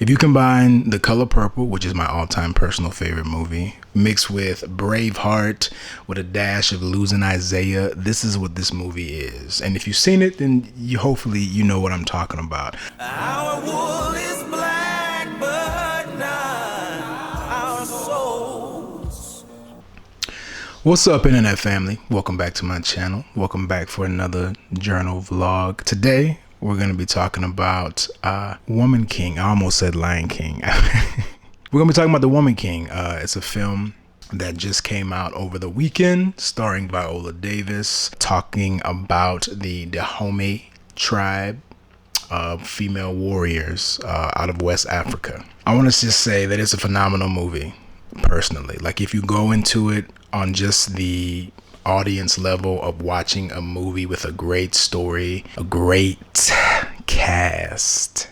If you combine The Color Purple, which is my all-time personal favorite movie, mixed with Braveheart with a dash of Losing Isaiah, this is what this movie is. And if you've seen it, then hopefully you know what I'm talking about. Our wool is black, but not our souls. What's up, internet family? Welcome back to my channel. Welcome back for another journal vlog. Today, we're going to be talking about Woman King. I almost said Lion King. We're going to be talking about The Woman King. It's a film that just came out over the weekend, starring Viola Davis, talking about the Dahomey tribe of female warriors out of West Africa. I want to just say that it's a phenomenal movie, personally. Like, if you go into it on just the audience level of watching a movie with a great story, a great cast,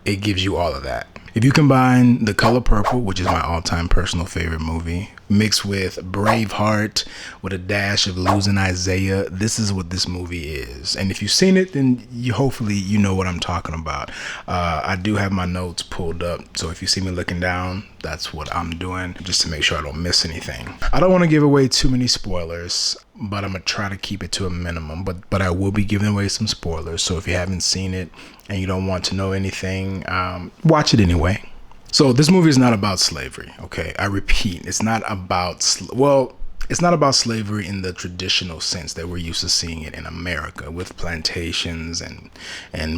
it gives you all of that. If you combine The Color Purple, which is my all-time personal favorite movie, mixed with Braveheart with a dash of Losing Isaiah, this is what this movie is. And if you've seen it, then hopefully you know what I'm talking about. I do have my notes pulled up, so if you see me looking down, that's what I'm doing, just to make sure I don't miss anything. I don't want to give away too many spoilers, but I'm gonna try to keep it to a minimum. But I will be giving away some spoilers, so if you haven't seen it and you don't want to know anything, watch it anyway. So this movie is not about slavery, okay? I repeat, it's not about, it's not about slavery in the traditional sense that we're used to seeing it in America, with plantations and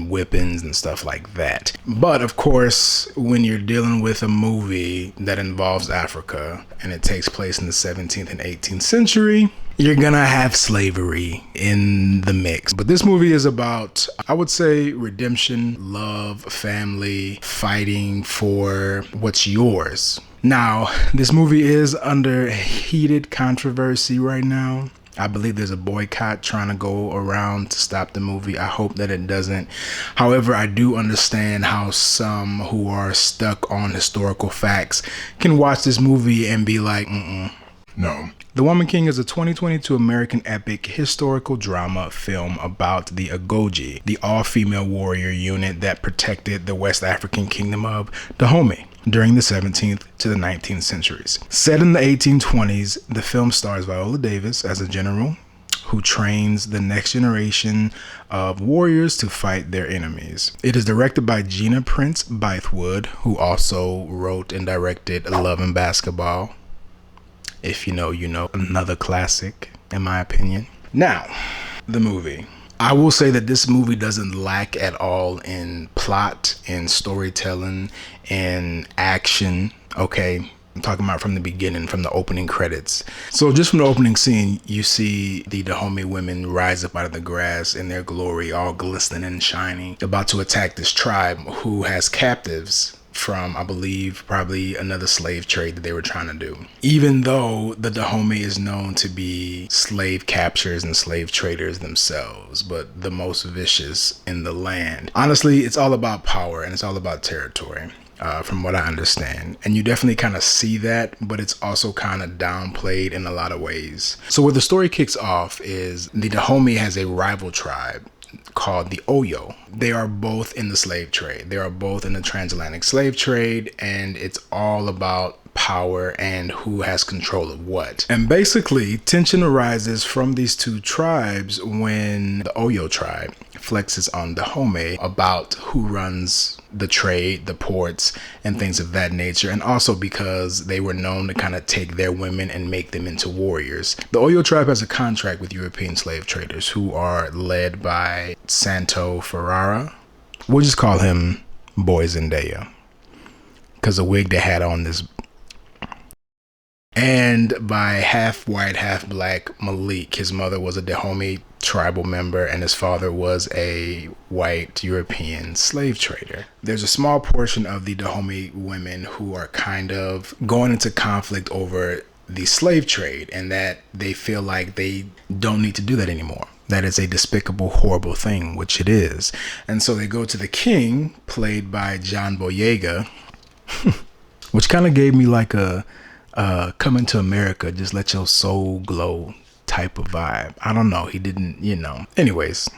whippings and stuff like that. But of course, when you're dealing with a movie that involves Africa and it takes place in the 17th and 18th century, you're gonna have slavery in the mix. But this movie is about, I would say, redemption, love, family, fighting for what's yours. Now, this movie is under heated controversy right now. I believe there's a boycott trying to go around to stop the movie. I hope that it doesn't. However, I do understand how some who are stuck on historical facts can watch this movie and be like, no. The Woman King is a 2022 American epic historical drama film about the Azogi, the all-female warrior unit that protected the West African kingdom of Dahomey during the 17th to the 19th centuries. Set in the 1820s, the film stars Viola Davis as a general who trains the next generation of warriors to fight their enemies. It is directed by Gina Prince Bythewood, who also wrote and directed Love and Basketball. If you know, you know. Another classic, in my opinion. Now, the movie. I will say that this movie doesn't lack at all in plot, in storytelling, in action. Okay, I'm talking about from the beginning, from the opening credits. So just from the opening scene, you see the Dahomey women rise up out of the grass in their glory, all glistening and shining, about to attack this tribe who has captives from, I believe, probably another slave trade that they were trying to do. Even though the Dahomey is known to be slave capturers and slave traders themselves, but the most vicious in the land. Honestly, it's all about power and it's all about territory, from what I understand. And you definitely kind of see that, but it's also kind of downplayed in a lot of ways. So where the story kicks off is the Dahomey has a rival tribe called the Oyo. They are both in the slave trade. They are both in the transatlantic slave trade, and it's all about power and who has control of what. And basically, tension arises from these two tribes when the Oyo tribe flexes on Dahomey about who runs the trade, the ports, and things of that nature. And also because they were known to kind of take their women and make them into warriors. The Oyo tribe has a contract with European slave traders who are led by Santo Ferrara. We'll just call him Boy Zendaya, because the wig they had on this. And by half white, half black Malik. His mother was a Dahomey tribal member and his father was a white European slave trader. There's a small portion of the Dahomey women who are kind of going into conflict over the slave trade and that they feel like they don't need to do that anymore. That is a despicable, horrible thing, which it is. And so they go to the king, played by John Boyega, which kind of gave me like a Coming to America, just let your soul glow type of vibe. I don't know. He didn't, Anyways,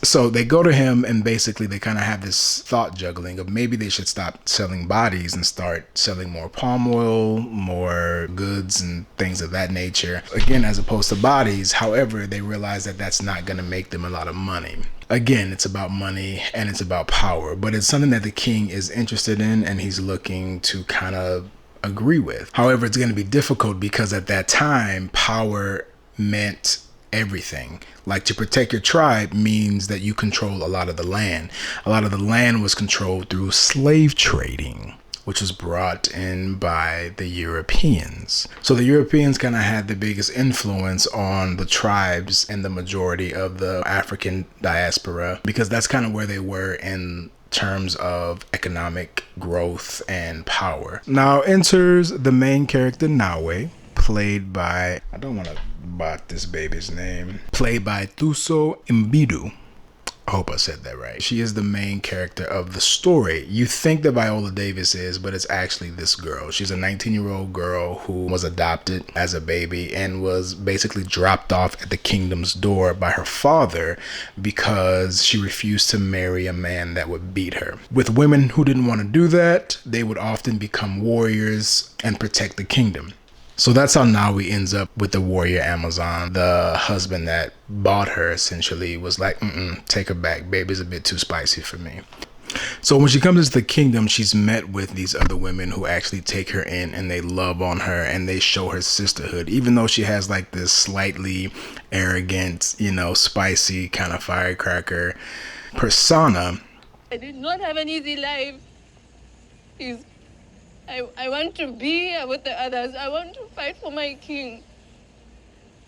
So they go to him and basically they kind of have this thought juggling of maybe they should stop selling bodies and start selling more palm oil, more goods and things of that nature, again, as opposed to bodies. However, they realize that that's not going to make them a lot of money. Again, it's about money and it's about power, but it's something that the king is interested in and he's looking to kind of agree with. However, it's going to be difficult because at that time, power meant everything. Like, to protect your tribe means that you control a lot of the land. A lot of the land was controlled through slave trading, which was brought in by the Europeans. So the Europeans kind of had the biggest influence on the tribes and the majority of the African diaspora, because that's kind of where they were in terms of economic growth and power. Now enters the main character, Nawe, played by, I don't want to bot this baby's name, played by Thuso Mbidu. I hope I said that right. She is the main character of the story. You think that Viola Davis is, but it's actually this girl. She's a 19-year-old girl who was adopted as a baby and was basically dropped off at the kingdom's door by her father because she refused to marry a man that would beat her. With women who didn't want to do that, they would often become warriors and protect the kingdom. So that's how Nawi ends up with the warrior Amazon. The husband that bought her essentially was like, take her back. Baby's a bit too spicy for me. So when she comes into the kingdom, she's met with these other women who actually take her in and they love on her and they show her sisterhood, even though she has like this slightly arrogant, spicy kind of firecracker persona. I did not have an easy life. I want to be with the others. I want to fight for my king.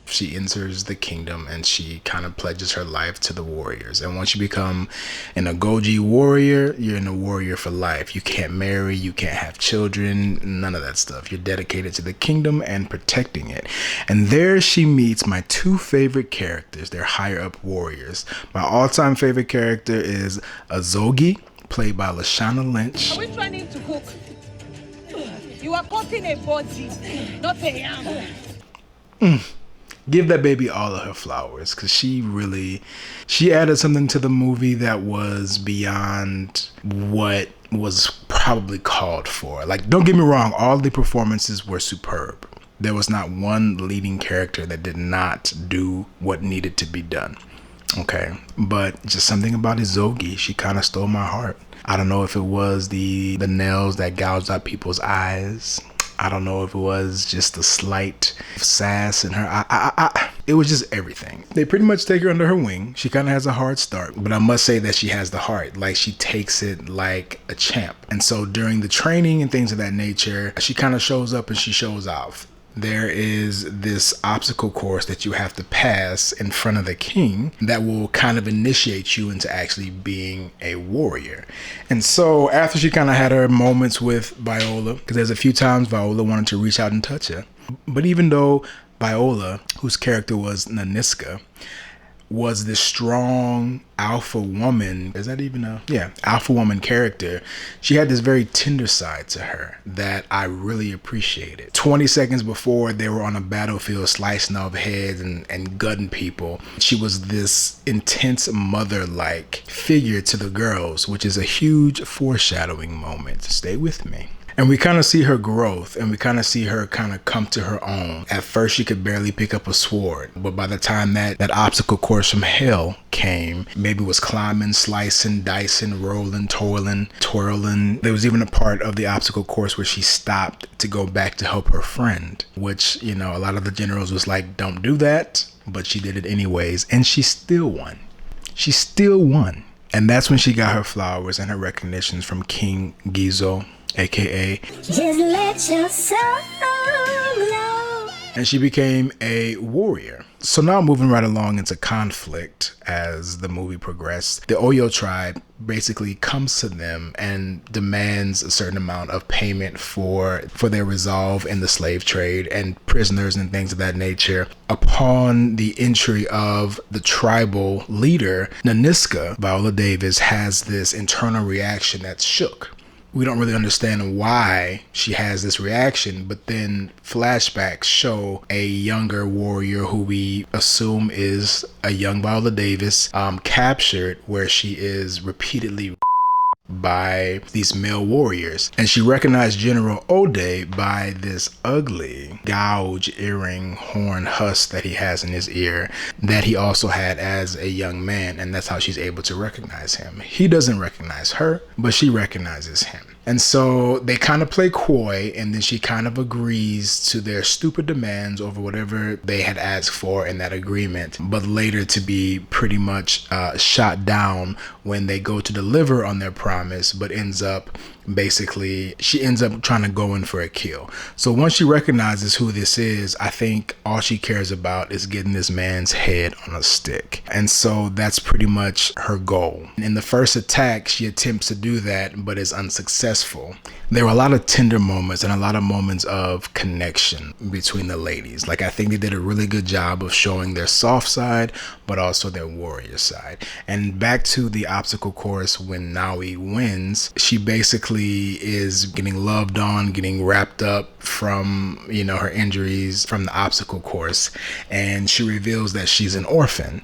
She enters the kingdom and she kind of pledges her life to the warriors. And once you become an Azogi warrior, you're a warrior for life. You can't marry, you can't have children, none of that stuff. You're dedicated to the kingdom and protecting it. And there she meets my two favorite characters. They're higher up warriors. My all-time favorite character is Azogi, played by Lashana Lynch. Are we trying to cook? You are cooking a body, not a yam. Give that baby all of her flowers, because she added something to the movie that was beyond what was probably called for. Like, don't get me wrong, all the performances were superb. There was not one leading character that did not do what needed to be done. Okay, but just something about Azogi, she kind of stole my heart. I don't know if it was the nails that gouged out people's eyes. I don't know if it was just the slight sass in her. It was just everything. They pretty much take her under her wing. She kind of has a hard start, but I must say that she has the heart. Like, she takes it like a champ. And so during the training and things of that nature, she kind of shows up and she shows off. There is this obstacle course that you have to pass in front of the king that will kind of initiate you into actually being a warrior. And so after she kind of had her moments with Viola, because there's a few times Viola wanted to reach out and touch her, but even though Viola, whose character was Naniska, was this strong alpha woman, alpha woman character, she had this very tender side to her that I really appreciated. 20 seconds before they were on a battlefield slicing off heads and gutting people, she was this intense mother-like figure to the girls, which is a huge foreshadowing moment. Stay with me. And we kind of see her growth and we kind of see her kind of come to her own. At first, she could barely pick up a sword. But by the time that obstacle course from hell came, baby was climbing, slicing, dicing, rolling, twirling. There was even a part of the obstacle course where she stopped to go back to help her friend, which, a lot of the generals was like, don't do that. But she did it anyways. And she still won. And that's when she got her flowers and her recognitions from King Gizo, aka Just Let Your Soul Know. And she became a warrior. So now moving right along into conflict as the movie progressed, the Oyo tribe basically comes to them and demands a certain amount of payment for their resolve in the slave trade and prisoners and things of that nature. Upon the entry of the tribal leader, Naniska, Viola Davis has this internal reaction that's shook. we don't really understand why she has this reaction, but then flashbacks show a younger warrior who we assume is a young Viola Davis, captured, where she is repeatedly by these male warriors, and she recognized General Ode by this ugly gouge earring horn husk that he has in his ear that he also had as a young man, and that's how she's able to recognize him. He doesn't recognize her, but she recognizes him. And so they kind of play coy, and then she kind of agrees to their stupid demands over whatever they had asked for in that agreement, but later to be pretty much shot down when they go to deliver on their promise, but she ends up trying to go in for a kill. So once she recognizes who this is, I think all she cares about is getting this man's head on a stick. And so that's pretty much her goal. In the first attack, she attempts to do that, but is unsuccessful. There were a lot of tender moments and a lot of moments of connection between the ladies. Like, I think they did a really good job of showing their soft side, but also their warrior side. And back to the obstacle course, when Naui wins, she basically is getting loved on, getting wrapped up from, her injuries from the obstacle course. And she reveals that she's an orphan,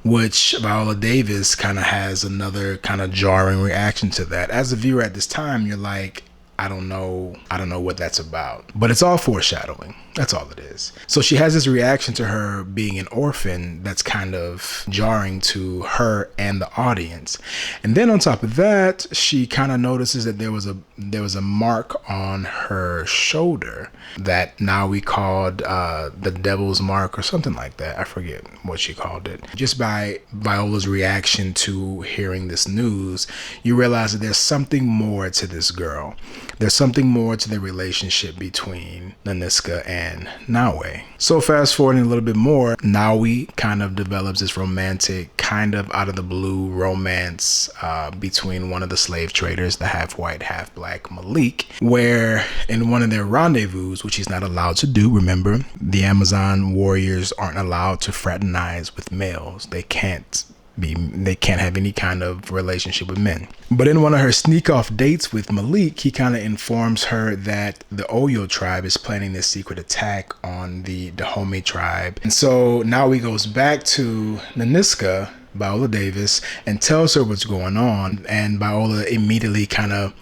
which Viola Davis kind of has another kind of jarring reaction to that. As a viewer at this time, you're like, I don't know what that's about. But it's all foreshadowing. That's all it is. So she has this reaction to her being an orphan that's kind of jarring to her and the audience. And then on top of that, she kind of notices that there was a mark on her shoulder that now we called the devil's mark or something like that. I forget what she called it. Just by Viola's reaction to hearing this news, you realize that there's something more to this girl. There's something more to the relationship between Naniska and Naui. So fast forwarding a little bit more, Naui kind of develops this romantic, kind of out of the blue romance between one of the slave traders, the half white, half black Malik, where in one of their rendezvous, which he's not allowed to do, remember, the Amazon warriors aren't allowed to fraternize with males. They can't have any kind of relationship with men. But in one of her sneak off dates with Malik, he kind of informs her that the Oyo tribe is planning this secret attack on the Dahomey tribe. And so now he goes back to Naniska, Viola Davis, and tells her what's going on. And Viola immediately kind of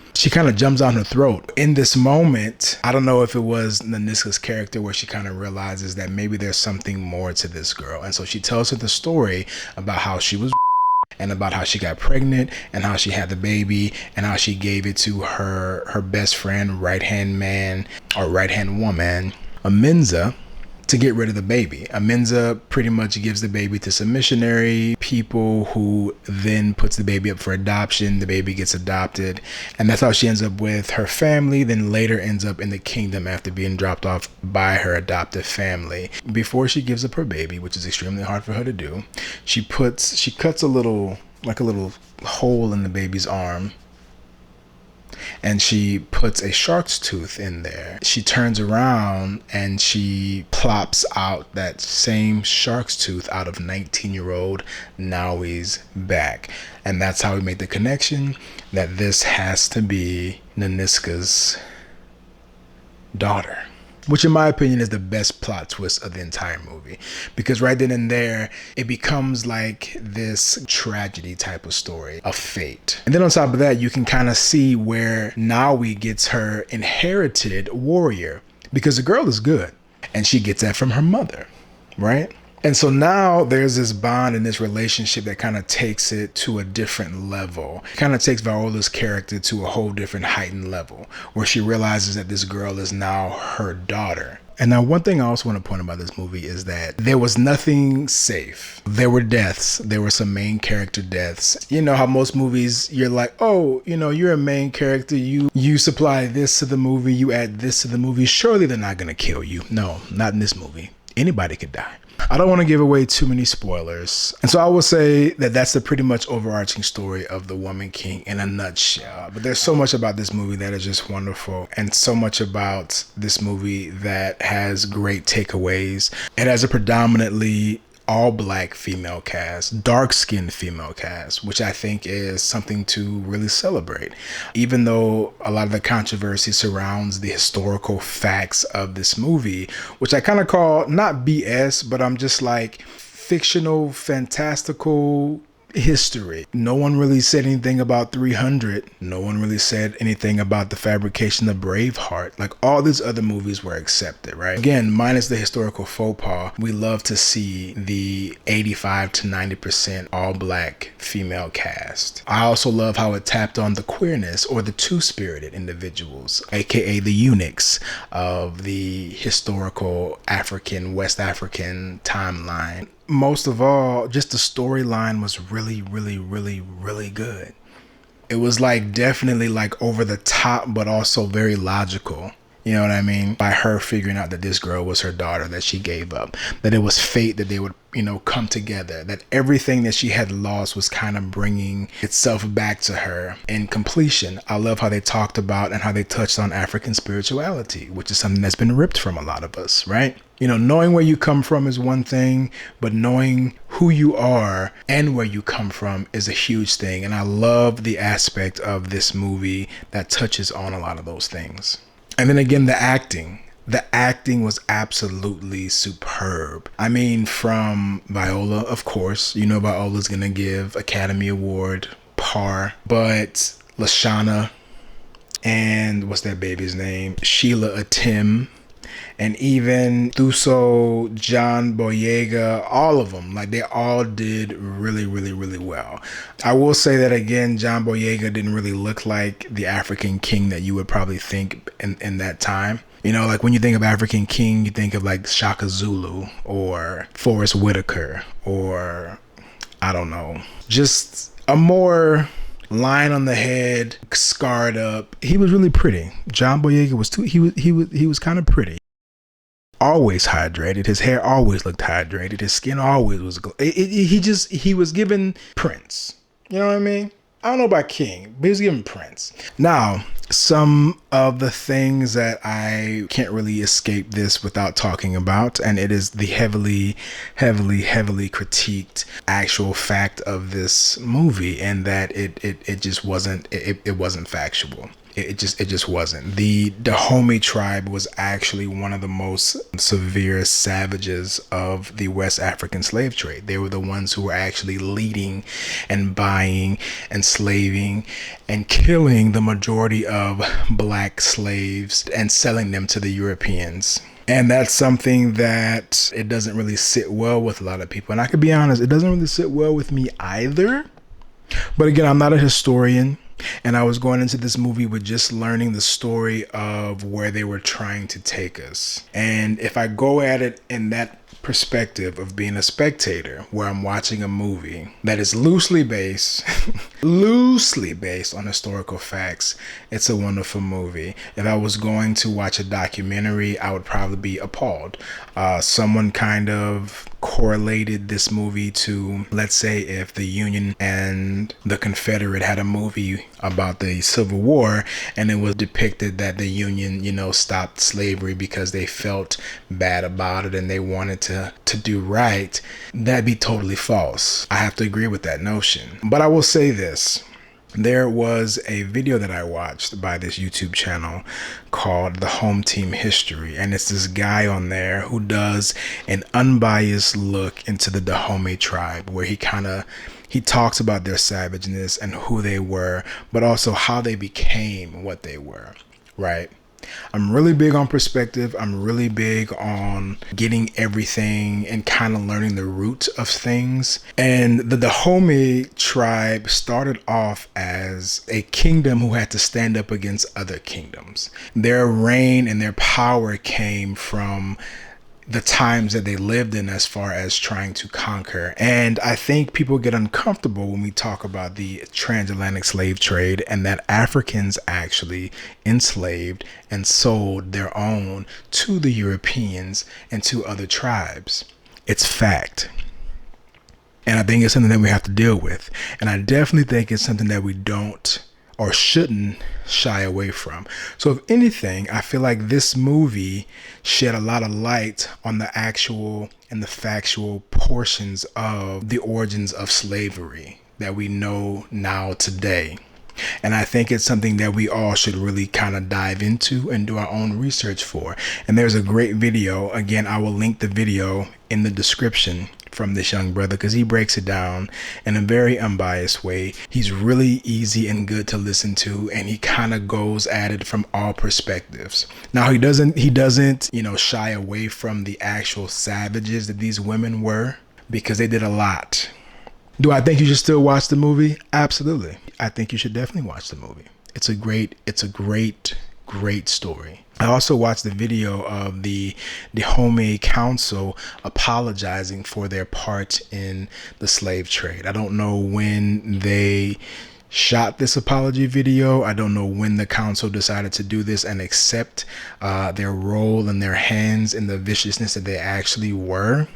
jumps on her throat. In this moment, I don't know if it was Naniska's character where she kind of realizes that maybe there's something more to this girl. And so she tells her the story about how she was and about how she got pregnant and how she had the baby and how she gave it to her best friend, right-hand man or right-hand woman, Amenza, to get rid of the baby. Amenza pretty much gives the baby to some missionary people who then puts the baby up for adoption. The baby gets adopted, and that's how she ends up with her family, then later ends up in the kingdom after being dropped off by her adoptive family. Before she gives up her baby, which is extremely hard for her to do, she cuts a little hole in the baby's arm, and she puts a shark's tooth in there. She turns around and she plops out that same shark's tooth out of 19-year-old Naui's back. And that's how we make the connection that this has to be Naniska's daughter, which in my opinion is the best plot twist of the entire movie, because right then and there it becomes like this tragedy type of story of fate. And then on top of that, you can kind of see where Naui gets her inherited warrior, because the girl is good and she gets that from her mother, right? And so now there's this bond and this relationship that kind of takes it to a different level. It kind of takes Viola's character to a whole different heightened level, where she realizes that this girl is now her daughter. And now one thing I also want to point out about this movie is that there was nothing safe. There were deaths. There were some main character deaths. You know how most movies, you're like, oh, you're a main character. You supply this to the movie. You add this to the movie. Surely they're not going to kill you. No, not in this movie. Anybody could die. I don't want to give away too many spoilers. And so I will say that that's the pretty much overarching story of The Woman King in a nutshell. But there's so much about this movie that is just wonderful, and so much about this movie that has great takeaways. It has a predominantly all black female cast, dark skinned female cast, which I think is something to really celebrate. Even though a lot of the controversy surrounds the historical facts of this movie, which I kind of call not BS, but I'm just like fictional, fantastical history. No one really said anything about 300. No one really said anything about the fabrication of Braveheart. Like, all these other movies were accepted, right? Again, minus the historical faux pas, we love to see the 85 to 90% all black female cast. I also love how it tapped on the queerness or the two-spirited individuals, aka the eunuchs of the historical West African timeline. Most of all, just the storyline was really, really, really, really good. It was like definitely like over the top, but also very logical. You know what I mean? By her figuring out that this girl was her daughter that she gave up, that it was fate that they would, come together, that everything that she had lost was kind of bringing itself back to her in completion. I love how they talked about and how they touched on African spirituality, which is something that's been ripped from a lot of us, right? Knowing where you come from is one thing, but knowing who you are and where you come from is a huge thing. And I love the aspect of this movie that touches on a lot of those things. And then again, the acting. The acting was absolutely superb. I mean, from Viola, of course. Viola's going to give Academy Award par. But Lashana and what's that baby's name? Sheila Atim. And even Thuso, John Boyega, all of them, like they all did really, really, really well. I will say that again, John Boyega didn't really look like the African king that you would probably think in that time. Like when you think of African king, you think of like Shaka Zulu or Forrest Whitaker or I don't know, just a more line on the head, scarred up. He was really pretty. John Boyega was too. He was kind of pretty. Always hydrated. His hair always looked hydrated. His skin always was. He was given Prince. You know what I mean? I don't know about King, but he was given Prince. Now, some of the things that I can't really escape this without talking about, and it is the heavily, heavily, heavily critiqued actual fact of this movie, and that it just wasn't. It wasn't factual. It just wasn't. The Dahomey tribe was actually one of the most severe savages of the West African slave trade. They were the ones who were actually leading and buying, enslaving, and killing the majority of black slaves and selling them to the Europeans. And that's something that it doesn't really sit well with a lot of people. And I could be honest, it doesn't really sit well with me either. But again, I'm not a historian. And I was going into this movie with just learning the story of where they were trying to take us. And if I go at it in that perspective of being a spectator, where I'm watching a movie that is loosely based on historical facts, it's a wonderful movie. If I was going to watch a documentary, I would probably be appalled. Someone kind of correlated this movie to, let's say, if the Union and the Confederate had a movie about the Civil War, and it was depicted that the Union, stopped slavery because they felt bad about it and they wanted to do right, that'd be totally false. I have to agree with that notion. But I will say this. There was a video that I watched by this YouTube channel called the HomeTeam History, and it's this guy on there who does an unbiased look into the Dahomey tribe, where he talks about their savageness and who they were, but also how they became what they were, right? I'm really big on perspective. I'm really big on getting everything and kind of learning the root of things. And the Dahomey tribe started off as a kingdom who had to stand up against other kingdoms. Their reign and their power came from the times that they lived in as far as trying to conquer. And I think people get uncomfortable when we talk about the transatlantic slave trade and that Africans actually enslaved and sold their own to the Europeans and to other tribes. It's fact. And I think it's something that we have to deal with. And I definitely think it's something that we don't or shouldn't shy away from. So if anything, I feel like this movie shed a lot of light on the actual and the factual portions of the origins of slavery that we know now today. And I think it's something that we all should really kind of dive into and do our own research for. And there's a great video. Again, I will link the video in the description from this young brother because he breaks it down in a very unbiased way. He's really easy and good to listen to, and he kind of goes at it from all perspectives. Now he doesn't, shy away from the actual savages that these women were, because they did a lot. Do I think you should still watch the movie? Absolutely. I think you should definitely watch the movie. It's a great story. I also watched the video of the Dahomey Council apologizing for their part in the slave trade. I don't know when they shot this apology video. I don't know when the council decided to do this and accept their role and their hands in the viciousness that they actually were.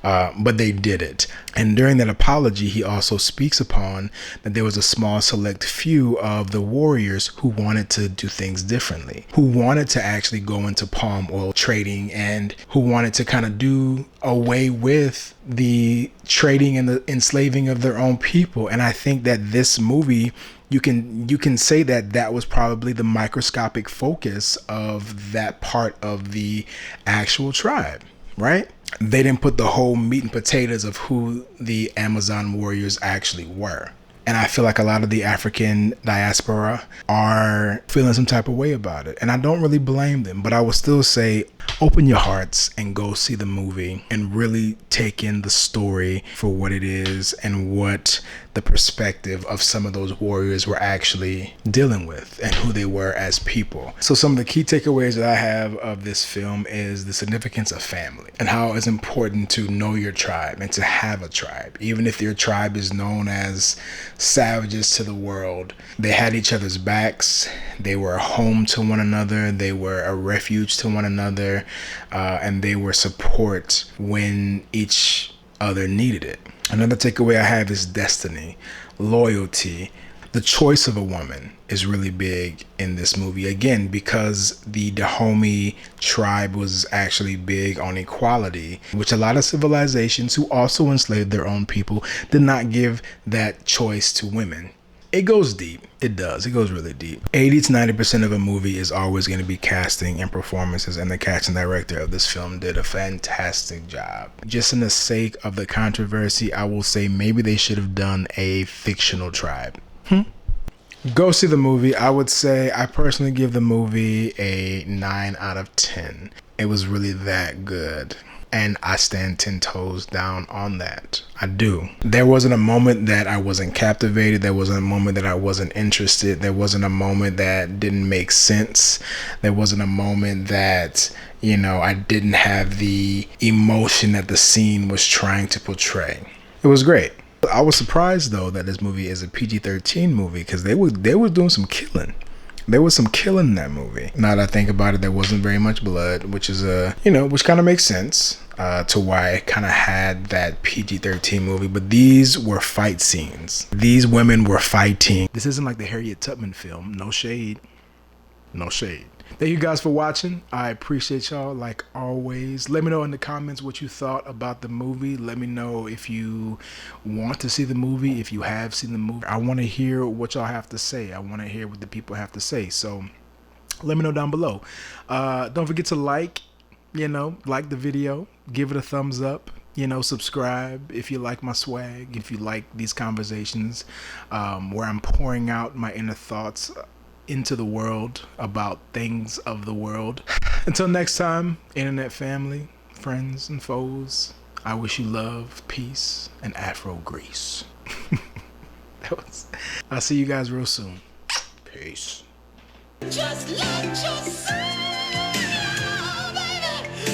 But they did it. And during that apology, he also speaks upon that there was a small select few of the warriors who wanted to do things differently, who wanted to actually go into palm oil trading, and who wanted to kind of do away with the trading and the enslaving of their own people. And I think that this movie, you can say that that was probably the microscopic focus of that part of the actual tribe, right? They didn't put the whole meat and potatoes of who the Amazon warriors actually were. And I feel like a lot of the African diaspora are feeling some type of way about it. And I don't really blame them, but I will still say, open your hearts and go see the movie and really take in the story for what it is and what the perspective of some of those warriors were actually dealing with and who they were as people. So some of the key takeaways that I have of this film is the significance of family and how it's important to know your tribe and to have a tribe. Even if your tribe is known as savages to the world, they had each other's backs. They were a home to one another. They were a refuge to one another, and they were support when each other needed it. Another takeaway I have is destiny, loyalty. The choice of a woman is really big in this movie, again, because the Dahomey tribe was actually big on equality, which a lot of civilizations who also enslaved their own people did not give that choice to women. It goes deep. It does. It goes really deep. 80 to 90% of a movie is always going to be casting and performances, and the casting director of this film did a fantastic job. Just in the sake of the controversy, I will say maybe they should have done a fictional tribe. Go see the movie. I would say I personally give the movie a 9 out of 10. It was really that good. And I stand 10 toes down on that. I do. There wasn't a moment that I wasn't captivated. There wasn't a moment that I wasn't interested. There wasn't a moment that didn't make sense. There wasn't a moment that, I didn't have the emotion that the scene was trying to portray. It was great. I was surprised though that this movie is a PG-13 movie because they were doing some killing. There was some killing in that movie. Now that I think about it, there wasn't very much blood, which is which kind of makes sense to why it kind of had that PG-13 movie. But these were fight scenes. These women were fighting. This isn't like the Harriet Tubman film. No shade. No shade. Thank you guys for watching. I appreciate y'all like always. Let me know in the comments what you thought about the movie. Let me know if you want to see the movie, if you have seen the movie. I want to hear what y'all have to say. I want to hear what the people have to say. So let me know down below. Don't forget to like the video, give it a thumbs up, subscribe if you like my swag, if you like these conversations where I'm pouring out my inner thoughts into the world about things of the world. Until next time, internet family, friends and foes, I wish you love, peace, and Afro grease. I'll see you guys real soon. Peace. Just let yourself